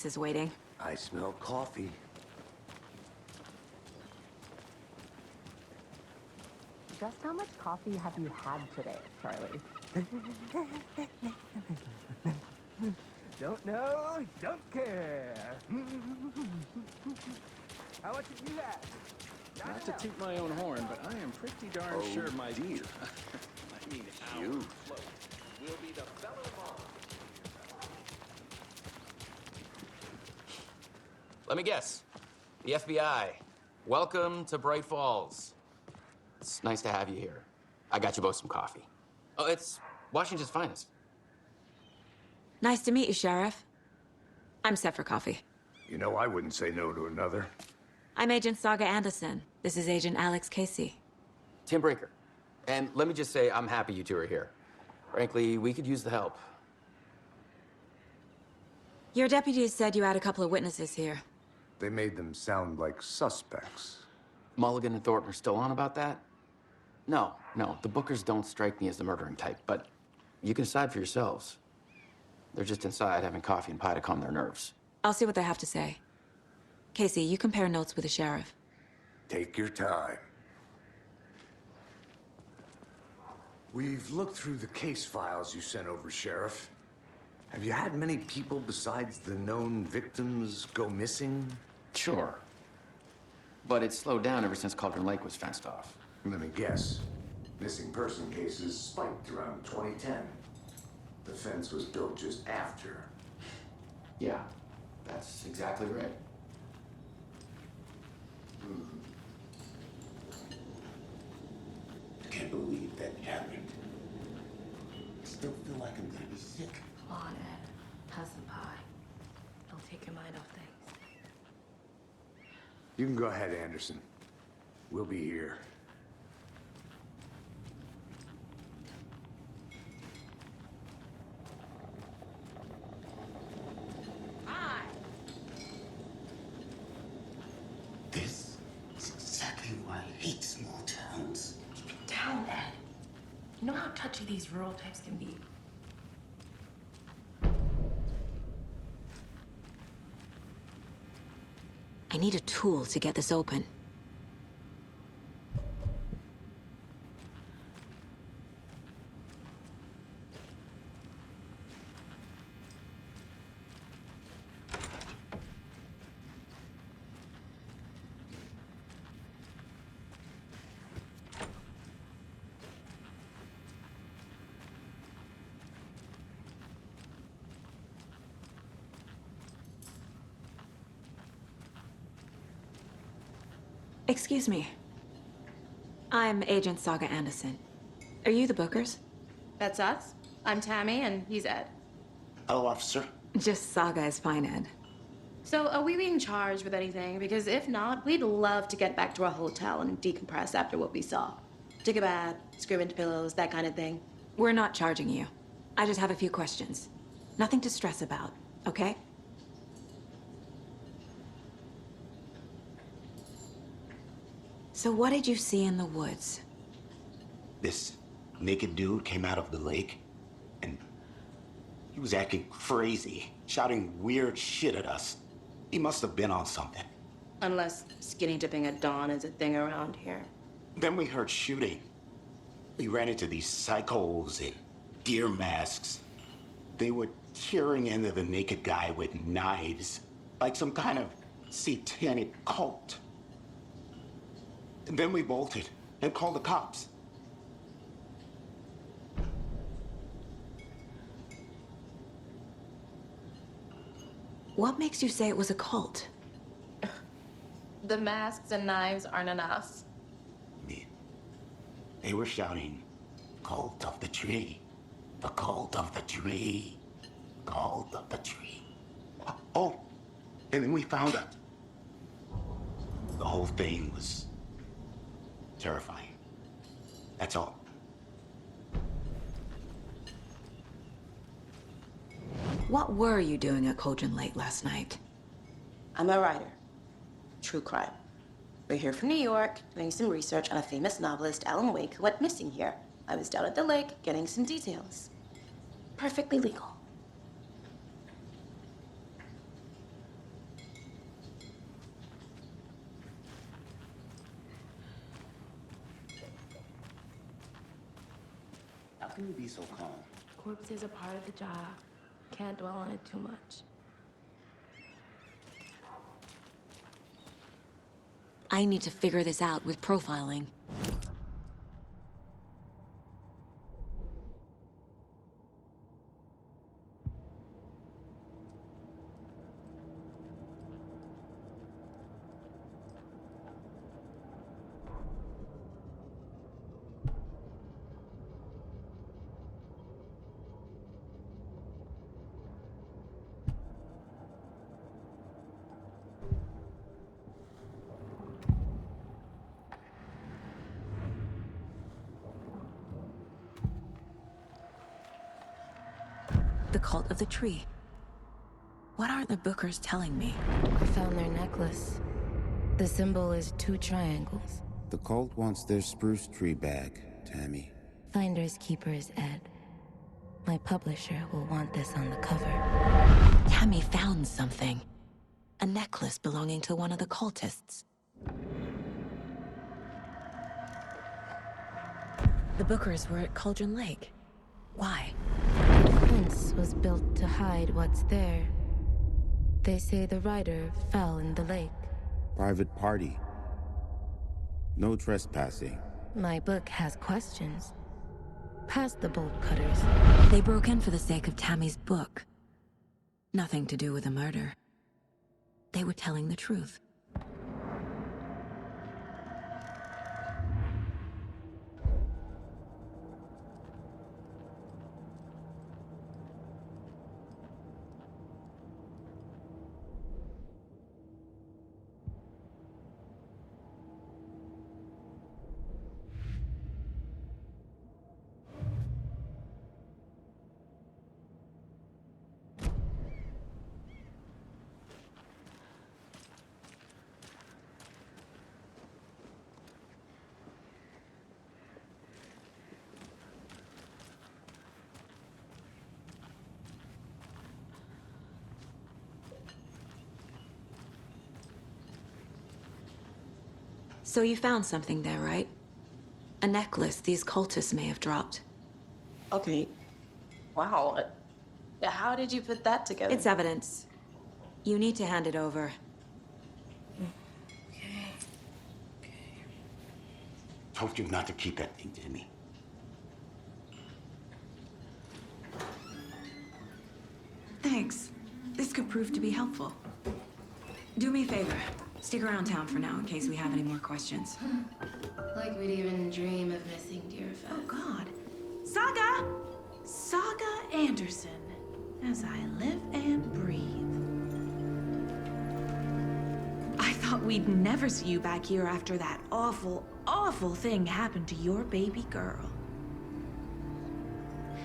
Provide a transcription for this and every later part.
witnesses waiting. I smell coffee. Just how much coffee have you had today, Charlie? Don't know, don't care. How much have you had? Not to toot my own horn, but I am pretty darn sure my dear. I mean, our float will be the belle of all. Let me guess. The FBI. Welcome to Bright Falls. It's nice to have you here. I got you both some coffee. Oh, it's Washington's finest. Nice to meet you, Sheriff. I'm set for coffee. You know, I wouldn't say no to another. I'm Agent Saga Anderson. This is Agent Alex Casey. Tim Brinker. And let me just say, I'm happy you two are here. Frankly, we could use the help. Your deputies said you had a couple of witnesses here. They made them sound like suspects. Mulligan and Thornton are still on about that? No, the Bookers don't strike me as the murdering type, but you can decide for yourselves. They're just inside having coffee and pie to calm their nerves. I'll see what they have to say. Casey, you compare notes with the sheriff. Take your time. We've looked through the case files you sent over, Sheriff. Have you had many people besides the known victims go missing? Sure. But it's slowed down ever since Cauldron Lake was fenced off. Let me guess. Missing person cases spiked around 2010. The fence was built just after. Yeah, that's exactly right. Can't believe that happened. I still feel like I'm gonna be sick. Come on, Ed. Have some pie. It'll take your mind off things. You can go ahead, Anderson. We'll be here. This is exactly why I hate small towns. Keep it down, Ed. You know how touchy these rural types can be. I need a tool to get this open. Excuse me. I'm Agent Saga Anderson. Are you the Bookers? That's us. I'm Tammy, and he's Ed. Hello, officer. Just Saga is fine, Ed. So, are we being charged with anything? Because if not, we'd love to get back to our hotel and decompress after what we saw. Take a bath, scream into pillows, that kind of thing. We're not charging you. I just have a few questions. Nothing to stress about, okay? So what did you see in the woods? This naked dude came out of the lake, and he was acting crazy, shouting weird shit at us. He must have been on something. Unless skinny dipping at dawn is a thing around here. Then we heard shooting. We ran into these psychos in deer masks. They were tearing into the naked guy with knives, like some kind of satanic cult. And then we bolted and called the cops. What makes you say it was a cult? The masks and knives aren't enough. They were shouting, "Cult of the tree, the cult of the tree, cult of the tree." Oh, and then we found out. The whole thing was terrifying. That's all. What were you doing at Cauldron Lake last night? I'm a writer. True crime. We're here from New York, doing some research on a famous novelist, Alan Wake, who went missing here. I was down at the lake, getting some details. Perfectly legal. be so calm? Corpses are part of the job. Can't dwell on it too much. I need to figure this out with profiling. The cult of the tree. What are the Bookers telling me? I found their necklace. The symbol is 2 triangles. The cult wants their spruce tree back, Tammy. Finders keepers, Ed. My publisher will want this on the cover. Tammy found something. A necklace belonging to one of the cultists. The Bookers were at Cauldron Lake. Why? The fence was built to hide what's there. They say the rider fell in the lake. Private party. No trespassing. My book has questions. Past the bolt cutters. They broke in for the sake of Tammy's book. Nothing to do with a murder. They were telling the truth. So you found something there, right? A necklace these cultists may have dropped. Okay. Wow. How did you put that together? It's evidence. You need to hand it over. Told you not to keep that thing to me. Thanks. This could prove to be helpful. Do me a favor. Stick around town for now in case we have any more questions. Like we'd even dream of missing Deerfest. Oh, God. Saga! Saga Anderson. As I live and breathe. I thought we'd never see you back here after that awful, awful thing happened to your baby girl.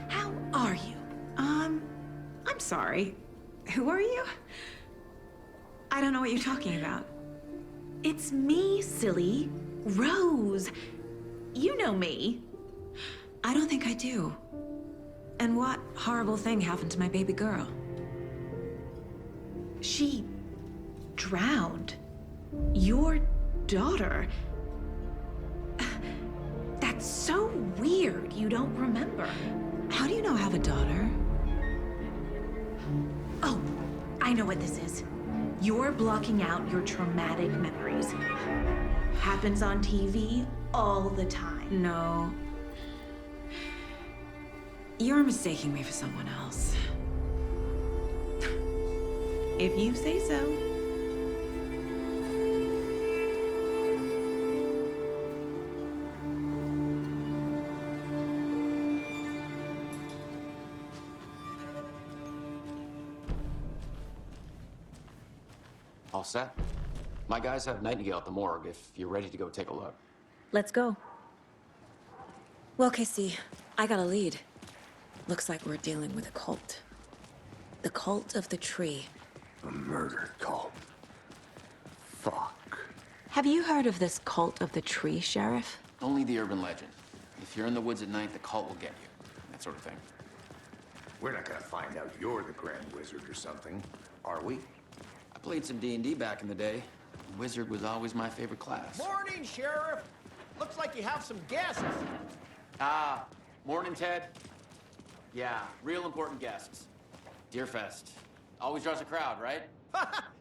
How are you? I'm sorry. Who are you? I don't know what you're talking about. It's me, silly. Rose. You know me. I don't think I do. And what horrible thing happened to my baby girl? She drowned. Your daughter. That's so weird you don't remember. How do you know I have a daughter? Oh, I know what this is. You're blocking out your traumatic memories. Happens on TV all the time. No. You're mistaking me for someone else. If you say so. All set? My guys have Nightingale at the morgue if you're ready to go take a look. Let's go. Well, Casey, I got a lead. Looks like we're dealing with a cult. The cult of the tree. A murder cult. Fuck. Have you heard of this cult of the tree, Sheriff? Only the urban legend. If you're in the woods at night, the cult will get you. That sort of thing. We're not gonna find out you're the Grand Wizard or something, are we? I played some D&D back in the day. Wizard was always my favorite class. Morning, Sheriff. Looks like you have some guests. Morning, Ted. Yeah, real important guests. Deerfest. Always draws a crowd, right?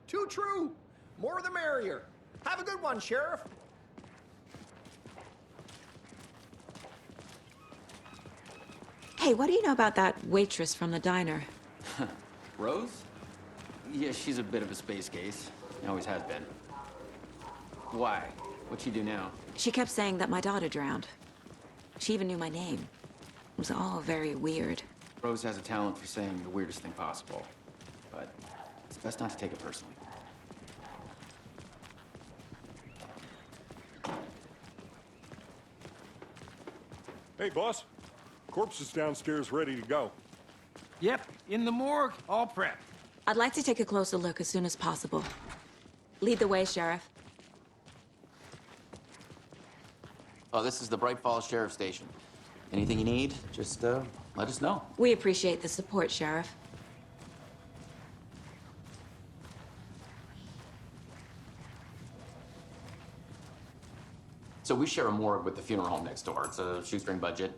Too true. More the merrier. Have a good one, Sheriff. Hey, what do you know about that waitress from the diner? Rose? Yeah, she's a bit of a space case. Always has been. Why? What'd she do now? She kept saying that my daughter drowned. She even knew my name. It was all very weird. Rose has a talent for saying the weirdest thing possible. But it's best not to take it personally. Hey, boss. Corpse is downstairs ready to go. Yep, in the morgue, all prepped. I'd like to take a closer look as soon as possible. Lead the way, Sheriff. Oh, this is the Bright Falls Sheriff Station. Anything you need, just let us know. We appreciate the support, Sheriff. So we share a morgue with the funeral home next door. It's a shoestring budget.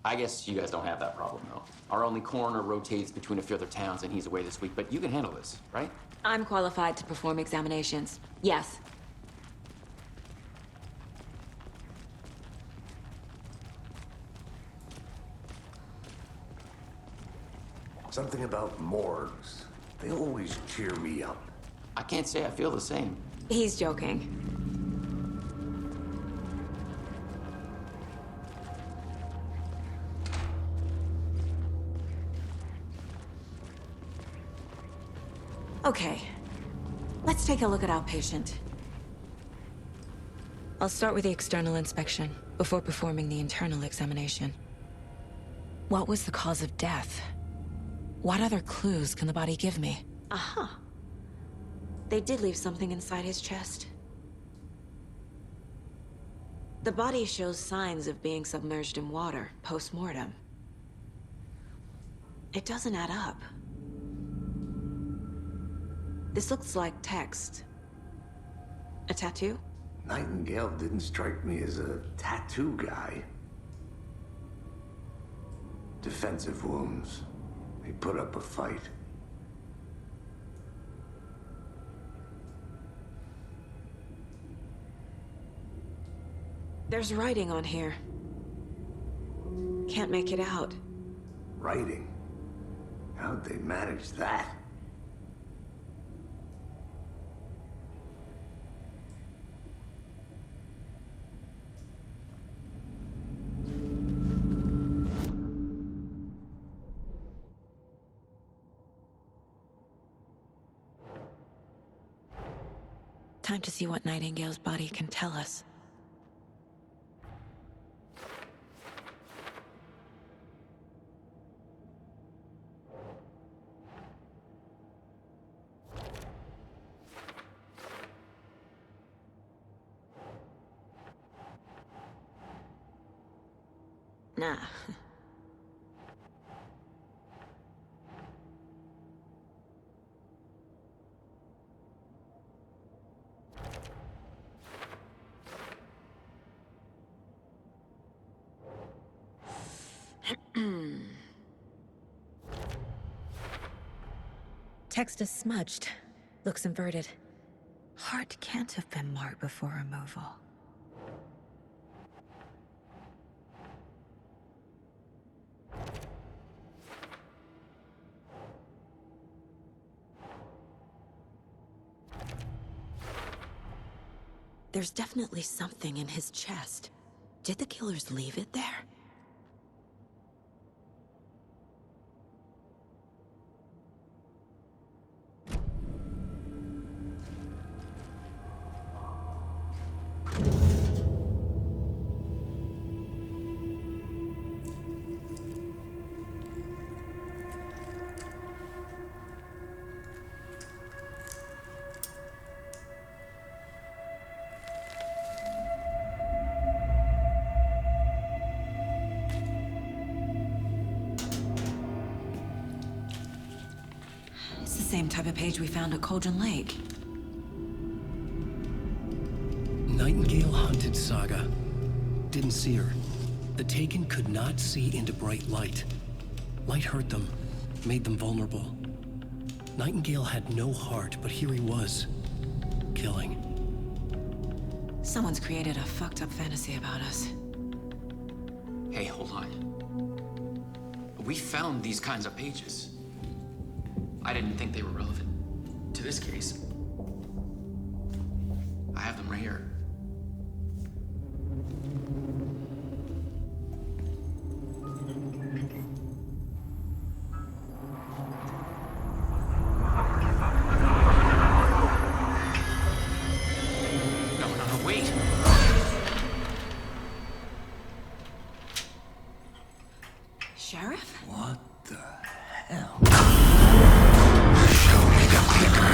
I guess you guys don't have that problem, though. Our only coroner rotates between a few other towns, and he's away this week, but you can handle this, right? I'm qualified to perform examinations. Yes. Something about morgues. They always cheer me up. I can't say I feel the same. He's joking. Okay, let's take a look at our patient. I'll start with the external inspection before performing the internal examination. What was the cause of death? What other clues can the body give me? Aha. They did leave something inside his chest. The body shows signs of being submerged in water post-mortem. It doesn't add up. This looks like text. A tattoo? Nightingale didn't strike me as a tattoo guy. Defensive wounds. He put up a fight. There's writing on here. Can't make it out. Writing? How'd they manage that? Time to see what Nightingale's body can tell us. Nah. Text is smudged. Looks inverted. Heart can't have been marked before removal. There's definitely something in his chest. Did the killers leave it there? It's the same type of page we found at Cauldron Lake. Nightingale hunted Saga. Didn't see her. The Taken could not see into bright light. Light hurt them, made them vulnerable. Nightingale had no heart, but here he was, killing. Someone's created a fucked up fantasy about us. Hey, hold on. We found these kinds of pages. I didn't think they were relevant to this case. I have them right here. No, wait. Sheriff? What the hell? Show me the clicker.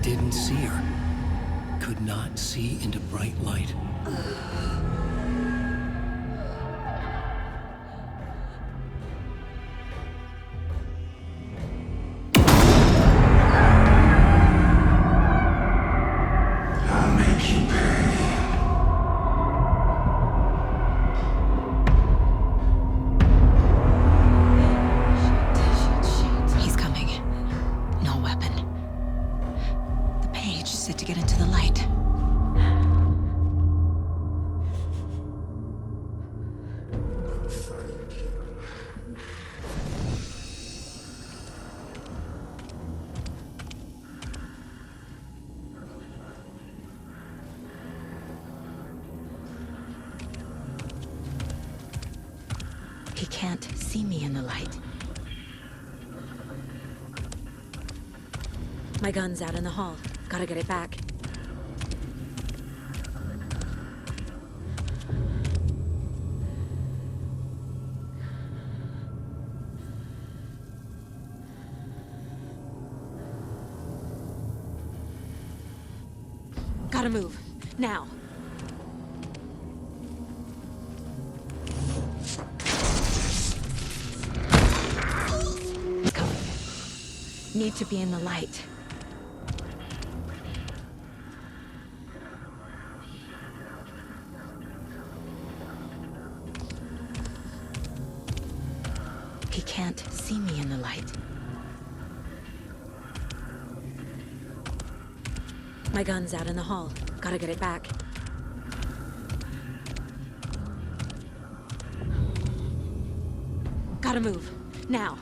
Didn't see her. Could not see into bright light. I'll make you pay. He's coming. No weapon. The page said to get into the light. He can't see me in the light. My gun's out in the hall. Gotta get it back. Gotta move. Now. It's coming. Need to be in the light. He can't see me in the light. My gun's out in the hall. Gotta get it back. Gotta move. Now.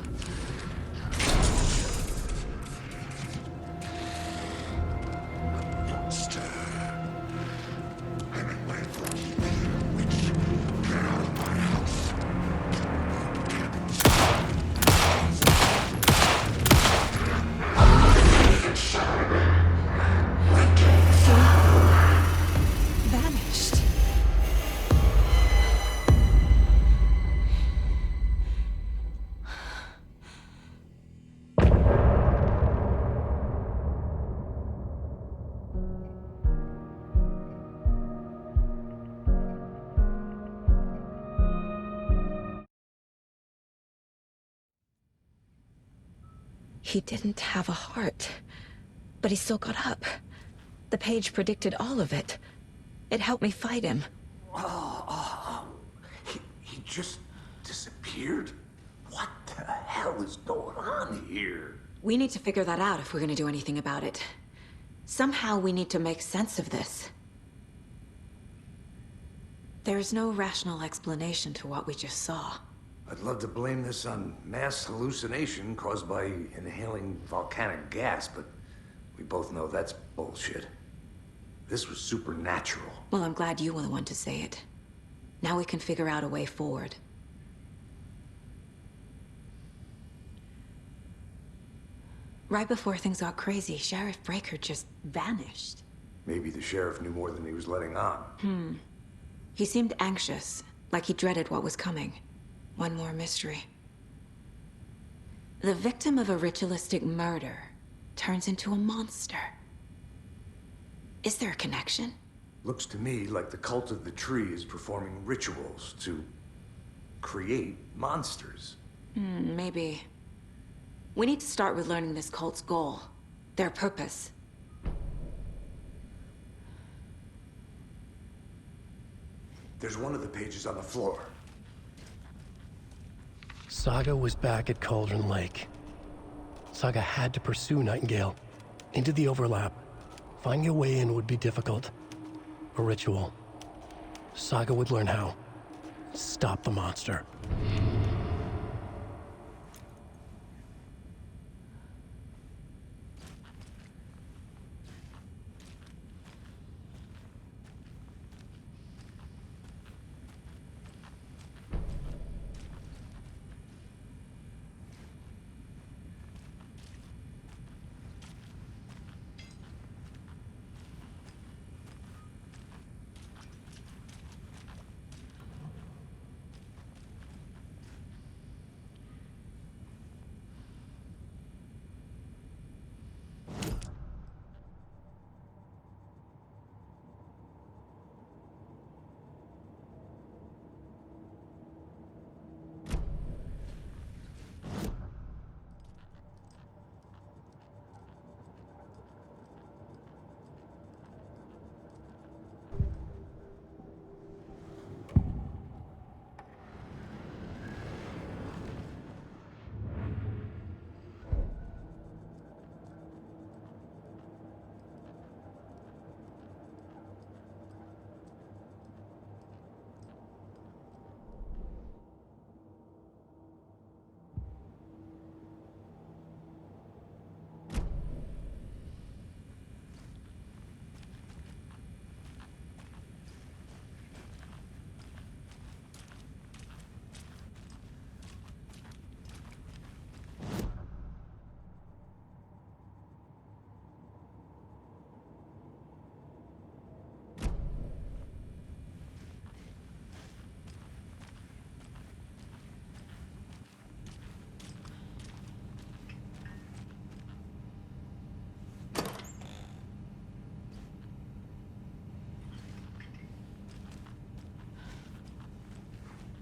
Vanished. He didn't have a heart, but he still got up. The page predicted all of it. It helped me fight him. He just disappeared? What the hell is going on here? We need to figure that out if we're gonna do anything about it. Somehow we need to make sense of this. There's no rational explanation to what we just saw. I'd love to blame this on mass hallucination caused by inhaling volcanic gas, but we both know that's bullshit. This was supernatural. Well, I'm glad you were the one to say it. Now we can figure out a way forward. Right before things got crazy, Sheriff Breaker just vanished. Maybe the sheriff knew more than he was letting on. He seemed anxious, like he dreaded what was coming. One more mystery. The victim of a ritualistic murder turns into a monster. Is there a connection? Looks to me like the cult of the tree is performing rituals to create monsters. Maybe. We need to start with learning this cult's goal, their purpose. There's one of the pages on the floor. Saga was back at Cauldron Lake. Saga had to pursue Nightingale into the overlap. Finding a way in would be difficult. A ritual. Saga would learn how. Stop the monster.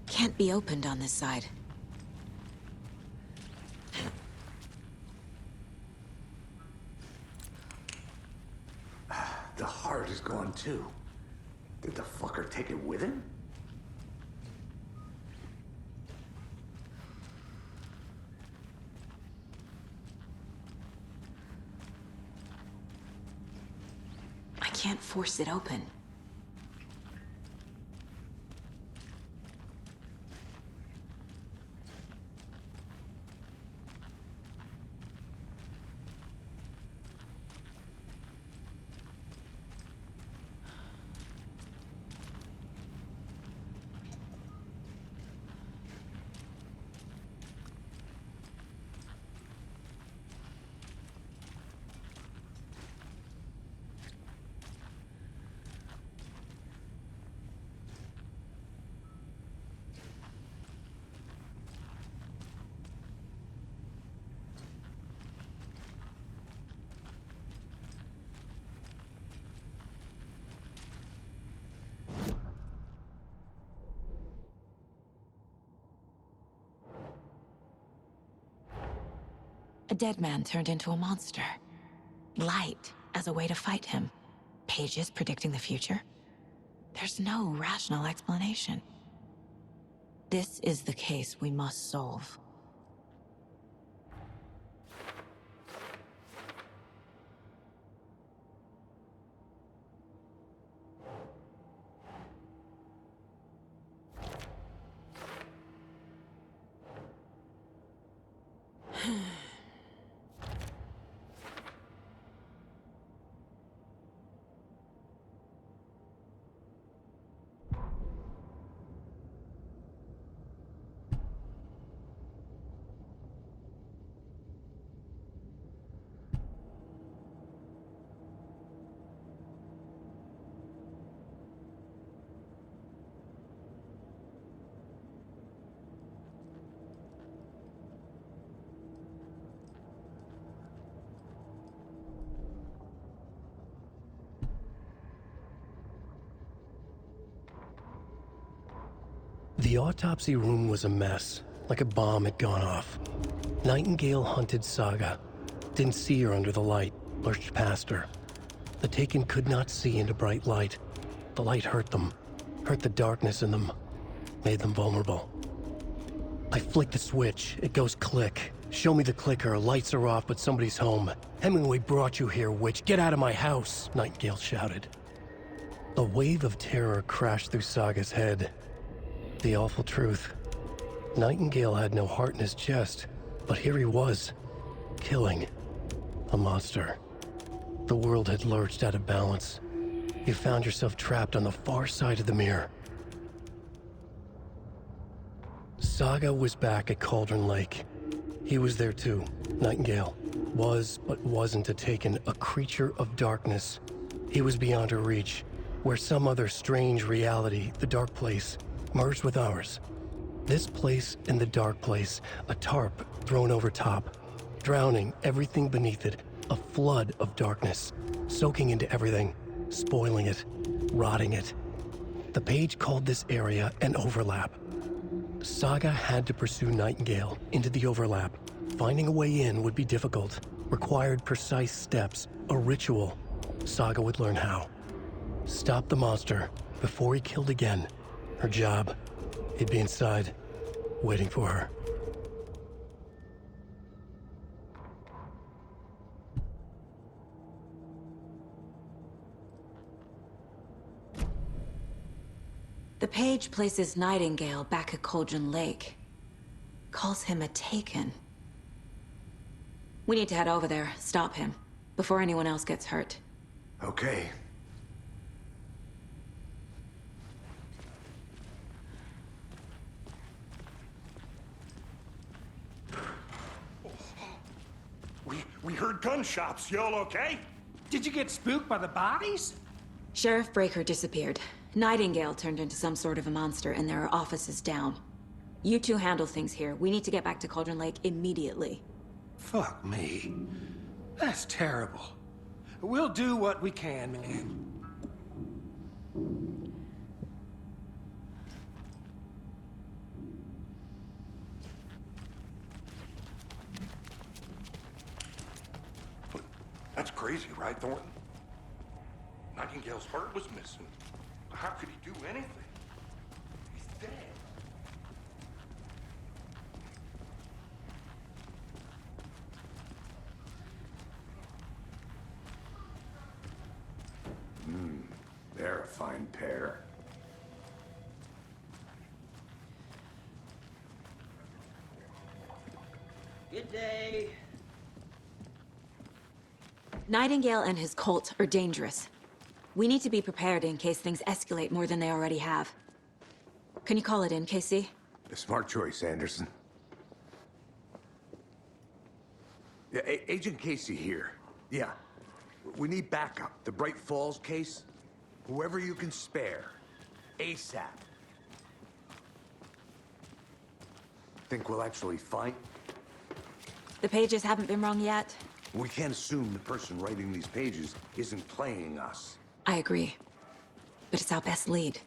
Can't be opened on this side. The heart is gone too. Did the fucker take it with him? I can't force it open. A dead man turned into a monster. Light as a way to fight him. Pages predicting the future? There's no rational explanation. This is the case we must solve. The autopsy room was a mess, like a bomb had gone off. Nightingale hunted Saga. Didn't see her under the light, lurched past her. The Taken could not see into bright light. The light hurt them, hurt the darkness in them, made them vulnerable. I flick the switch, it goes click. Show me the clicker, lights are off, but somebody's home. Hemingway brought you here, witch. Get out of my house, Nightingale shouted. A wave of terror crashed through Saga's head. The awful truth. Nightingale had no heart in his chest, but here he was, killing a monster. The world had lurched out of balance. You found yourself trapped on the far side of the mirror. Saga was back at Cauldron Lake. He was there too. Nightingale was, but wasn't a Taken, a creature of darkness. He was beyond her reach, where some other strange reality, the dark place, merged with ours. This place and the dark place, a tarp thrown over top, drowning everything beneath it, a flood of darkness, soaking into everything, spoiling it, rotting it. The page called this area an overlap. Saga had to pursue Nightingale into the overlap. Finding a way in would be difficult, required precise steps, a ritual. Saga would learn how. Stop the monster before he killed again. Her job. He'd be inside, waiting for her. The page places Nightingale back at Cauldron Lake. Calls him a Taken. We need to head over there, stop him, before anyone else gets hurt. Okay. We heard gunshots. Y'all okay? Did you get spooked by the bodies? Sheriff Breaker disappeared. Nightingale turned into some sort of a monster, and there are offices down. You two handle things here. We need to get back to Cauldron Lake immediately. Fuck me. That's terrible. We'll do what we can, man. That's crazy, right, Thornton? Nightingale's heart was missing. How could he do anything? He's dead. They're a fine pair. Good day. Nightingale and his cult are dangerous. We need to be prepared in case things escalate more than they already have. Can you call it in, KC? A smart choice, Anderson. Yeah, Agent Casey here. Yeah. We need backup. The Bright Falls case. Whoever you can spare. ASAP. Think we'll actually find? The pages haven't been wrong yet. We can't assume the person writing these pages isn't playing us. I agree. But it's our best lead.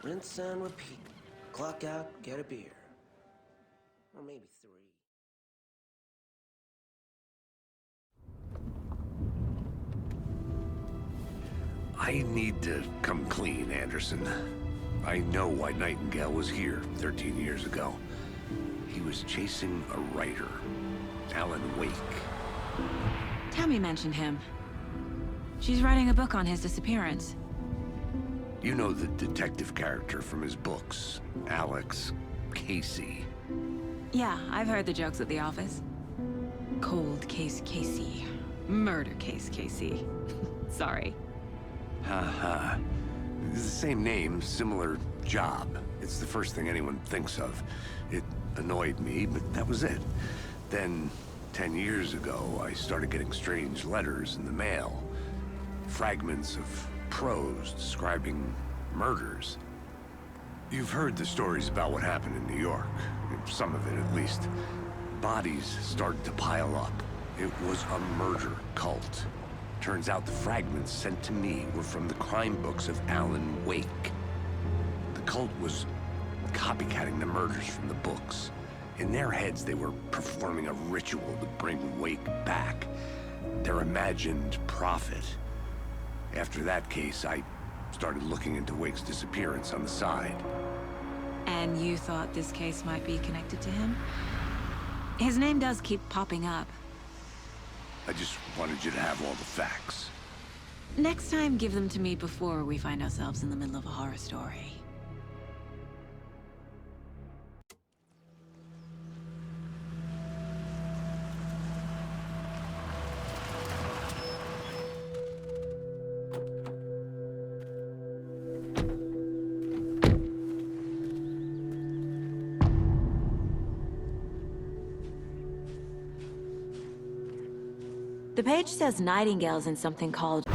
Rinse and repeat. Clock out, get a beer. Or maybe 3. I need to come clean, Anderson. I know why Nightingale was here 13 years ago. He was chasing a writer, Alan Wake. Tammy mentioned him. She's writing a book on his disappearance. You know, the detective character from his books, Alex Casey. He was chasing a writer, Alan Wake. You know the detective character from his books, Alex Casey. He was chasing a writer, Alan Wake. You know the detective character from his books, Alex Casey. He was chasing a writer, Alan Wake. You know the detective character from his books, Alex Casey. Yeah, I've heard the jokes at the office. Cold case Casey. Murder case Casey. Sorry. Haha. It's the same name, similar job. It's the first thing anyone thinks of. It annoyed me, but that was it. Then, 10 years ago, I started getting strange letters in the mail. Fragments of prose describing murders. You've heard the stories about what happened in New York. Some of it, at least. Bodies started to pile up. It was a murder cult. Turns out the fragments sent to me were from the crime books of Alan Wake. The cult was copycatting the murders from the books. In their heads, they were performing a ritual to bring Wake back. Their imagined prophet. After that case, I started looking into Wake's disappearance on the side. And you thought this case might be connected to him? His name does keep popping up. I just wanted you to have all the facts. Next time, give them to me before we find ourselves in the middle of a horror story. The page says Nightingale's in something called